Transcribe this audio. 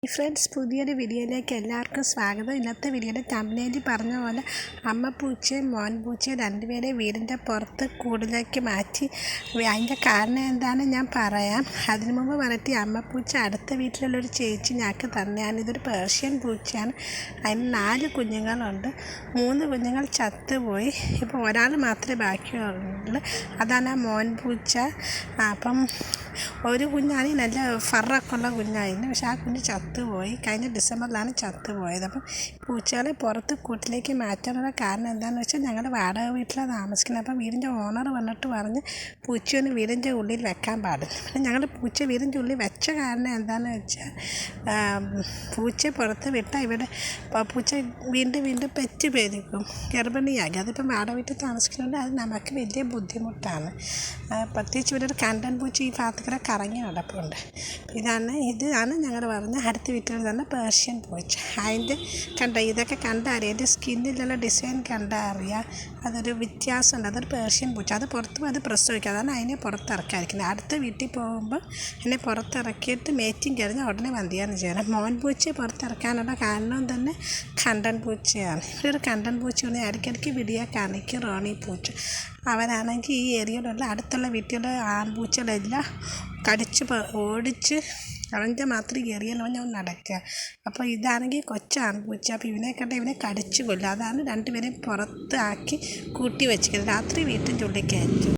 Friends, പുതിയൊരു വീഡിയോയിലേക്ക് എല്ലാവർക്കും സ്വാഗതം. ഇന്നത്തെ വീഡിയോയിൽ തമ്പനയിലിൽ പറഞ്ഞ പോലെ അമ്മ പൂച്ചയും മോൻ പൂച്ചയും രണ്ടുപേരെ വീടിൻ്റെ പുറത്ത് കൂടിലേക്ക് മാറ്റി. അതിൻ്റെ കാരണം എന്താണെന്ന് ഞാൻ പറയാം. അതിനു മുമ്പ് പറഞ്ഞിട്ട് അമ്മ പൂച്ച അടുത്ത വീട്ടിലുള്ളൊരു ചേച്ചി ഞങ്ങൾക്ക് തന്നെയാണ്. ഇതൊരു പേർഷ്യൻ പൂച്ചയാണ്. അതിന് 4 കുഞ്ഞുങ്ങളുണ്ട്. 3 കുഞ്ഞുങ്ങൾ ചത്തുപോയി. ഇപ്പോൾ ഒരാൾ മാത്രമേ ബാക്കിയുള്ളൂ. അതാണ് ആ മോൻ പൂച്ച. അപ്പം ഒരു കുഞ്ഞാണെങ്കിൽ നല്ല ഫറൊക്കെ ഉള്ള കുഞ്ഞായിരുന്നു. പക്ഷെ ആ കുഞ്ഞ് ചത്തുപോയി. കഴിഞ്ഞ ഡിസംബറിലാണ് ചത്തുപോയത്. അപ്പം പൂച്ചകളെ പുറത്ത് കൂട്ടിലേക്ക് മാറ്റാനുള്ള കാരണം എന്താണെന്ന് വെച്ചാൽ ഞങ്ങൾ വാടക വീട്ടിലാണ് താമസിക്കുന്നത്. അപ്പം വീടിൻ്റെ ഓണർ വന്നിട്ട് പറഞ്ഞ് പൂച്ചയൊന്നും വീടിൻ്റെ ഉള്ളിൽ വെക്കാൻ പാടില്ല. പിന്നെ ഞങ്ങൾ പൂച്ച വീടിൻ്റെ ഉള്ളിൽ വെച്ച കാരണം എന്താണെന്ന് വെച്ചാൽ പൂച്ച പുറത്ത് വിട്ടാൽ ഇവിടെ പൂച്ച വീണ്ടും പെറ്റ് പെരുക്കും, ഗർഭിണിയാക്കി. അതിപ്പം വാടക വീട്ടിൽ താമസിക്കുന്നതുകൊണ്ട് അത് നമുക്ക് വലിയ ബുദ്ധിമുട്ടാണ്. പ്രത്യേകിച്ച് ഇവിടെ ഒരു കണ്ടൻ പൂച്ച ഈ ഭാഗത്തേക്ക് കറങ്ങി നടപ്പുണ്ട്. ഇതാണ് ഞങ്ങൾ പറഞ്ഞ അടുത്ത വീട്ടിൽ തന്നെ പേർഷ്യൻ പൂച്ച. അതിൻ്റെ ഇതൊക്കെ കണ്ടറിയാം. അതിൻ്റെ സ്കിന്നിലുള്ള ഡിസൈൻ കണ്ടറിയാം. അതൊരു വ്യത്യാസമുണ്ട്. അതൊരു പേർഷ്യൻ പൂച്ച. അത് പുറത്ത് അത് പ്രസവിക്കുക. അതാണ് അതിനെ പുറത്തിറക്കാതിരിക്കുന്നത്. അടുത്ത വീട്ടിൽ പോകുമ്പോൾ എന്നെ പുറത്തിറക്കിയിട്ട് മേറ്റിങ് കഴിഞ്ഞാൽ ഉടനെ വന്തിയാന്ന് ചെയ്യണം. മോൻ പൂച്ചയെ പുറത്തിറക്കാനുള്ള കാരണം തന്നെ കണ്ടൻ പൂച്ചയാണ്. ഇവിടെ ഒരു കണ്ടൻ പൂച്ചയാണ്. ഇടയ്ക്കിടയ്ക്ക് വീഡിയോ കാണിക്കും. റോണി പൂച്ച. അവരാണെങ്കിൽ ഈ ഏരിയയിലുള്ള അടുത്തുള്ള വീട്ടിലുള്ള ആൺപൂച്ചകളെല്ലാം കടിച്ച് ഓടിച്ച് അവൻ്റെ മാത്രം കയറിയെന്ന് പറഞ്ഞാൽ നടക്കുക. അപ്പോൾ ഇതാണെങ്കിൽ കൊച്ചാൺപൂച്ച. അപ്പോൾ ഇവനെ കണ്ട ഇവനെ കടിച്ചു കൊല്ലും. അതാണ് രണ്ടുപേരെയും പുറത്താക്കി കൂട്ടി വെച്ചിരിക്കുന്നത്. രാത്രി വീട്ടിൻ്റെ ഉള്ളിൽ കയറ്റും.